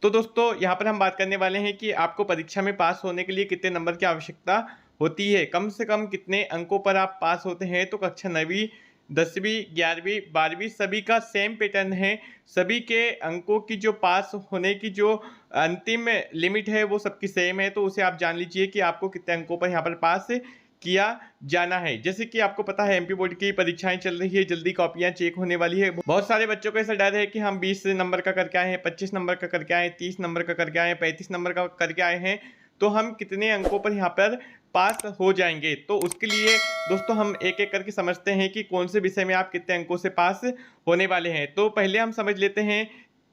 तो दोस्तों यहाँ पर हम बात करने वाले हैं कि आपको परीक्षा में पास होने के लिए कितने नंबर की आवश्यकता होती है, कम से कम कितने अंकों पर आप पास होते हैं। तो कक्षा 9वीं 10वीं 11वीं 12वीं सभी का सेम पैटर्न है। सभी के अंकों की जो पास होने की जो अंतिम लिमिट है वो सबकी सेम है। तो उसे आप जान लीजिए कि आपको कितने अंकों पर यहाँ पर पास किया जाना है। जैसे कि आपको पता है एमपी बोर्ड की परीक्षाएं चल रही है, जल्दी कॉपियां चेक होने वाली है। बहुत सारे बच्चों को ऐसा डर है कि हम 20 नंबर का करके आए हैं, 25 नंबर का करके आए हैं, 30 नंबर का करके आए हैं, 35 नंबर का करके आए हैं, तो हम कितने अंकों पर यहाँ पर पास हो जाएंगे। तो उसके लिए दोस्तों हम एक एक करके समझते हैं कि कौन से विषय में आप कितने अंकों से पास होने वाले हैं। तो पहले हम समझ लेते हैं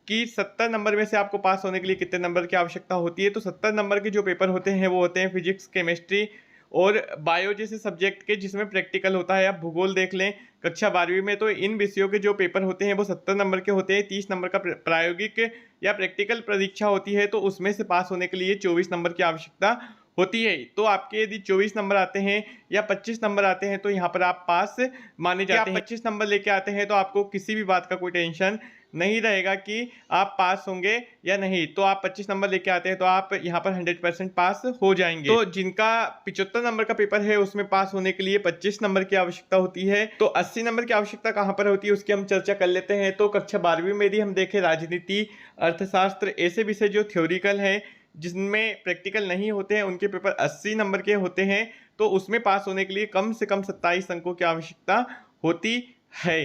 कि 70 नंबर में से आपको पास होने के लिए कितने नंबर की आवश्यकता होती है। तो 70 नंबर के जो पेपर होते हैं वो होते हैं फिजिक्स, केमिस्ट्री और बायो जैसे सब्जेक्ट के, जिसमें प्रैक्टिकल होता है। आप भूगोल देख लें कक्षा 12वीं में, तो इन विषयों के जो पेपर होते हैं वो 70 नंबर के होते हैं। 30 नंबर का प्रायोगिक या प्रैक्टिकल परीक्षा होती है, तो उसमें से पास होने के लिए 24 नंबर की आवश्यकता होती है। तो आपके यदि 24 नंबर आते हैं या 25 नंबर आते हैं तो यहाँ पर आप पास माने जाते हैं। 25 नंबर लेके आते हैं तो आपको किसी भी बात का कोई टेंशन नहीं रहेगा कि आप पास होंगे या नहीं। तो आप 25 नंबर लेके आते हैं तो आप यहाँ पर 100% पास हो जाएंगे। तो जिनका 75 नंबर का पेपर है उसमें पास होने के लिए 25 नंबर की आवश्यकता होती है। तो 80 नंबर की आवश्यकता कहाँ पर होती है उसकी हम चर्चा कर लेते हैं। तो कक्षा 12वीं में यदि हम देखें राजनीति, अर्थशास्त्र, ऐसे विषय जो थ्योरिकल है जिनमें प्रैक्टिकल नहीं होते हैं, उनके पेपर 80 नंबर के होते हैं। तो उसमें पास होने के लिए कम से कम 27 अंकों की आवश्यकता होती है।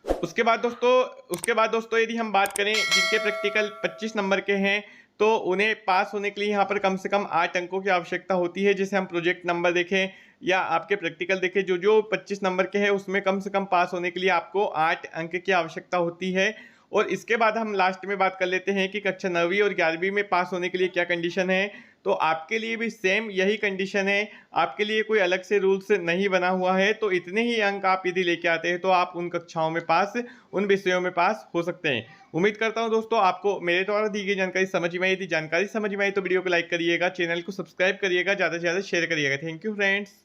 उसके बाद दोस्तों यदि हम बात करें जिनके प्रैक्टिकल 25 नंबर के हैं तो उन्हें पास होने के लिए यहाँ पर कम से कम 8 अंकों की आवश्यकता होती है। जैसे हम प्रोजेक्ट नंबर देखें या आपके प्रैक्टिकल देखें, जो जो 25 नंबर के हैं उसमें कम से कम पास होने के लिए आपको 8 अंक की आवश्यकता होती है। और इसके बाद हम लास्ट में बात कर लेते हैं कि कक्षा 9वीं और 11वीं में पास होने के लिए क्या कंडीशन है। तो आपके लिए भी सेम यही कंडीशन है, आपके लिए कोई अलग से रूल्स नहीं बना हुआ है। तो इतने ही अंक आप यदि लेके आते हैं तो आप उन कक्षाओं में पास, उन विषयों में पास हो सकते हैं। उम्मीद करता हूं दोस्तों आपको मेरे द्वारा दी गई जानकारी समझ में आई। यदि जानकारी समझ में आई तो वीडियो को लाइक करिएगा, चैनल को सब्सक्राइब करिएगा, ज़्यादा से ज़्यादा शेयर करिएगा। Thank you friends.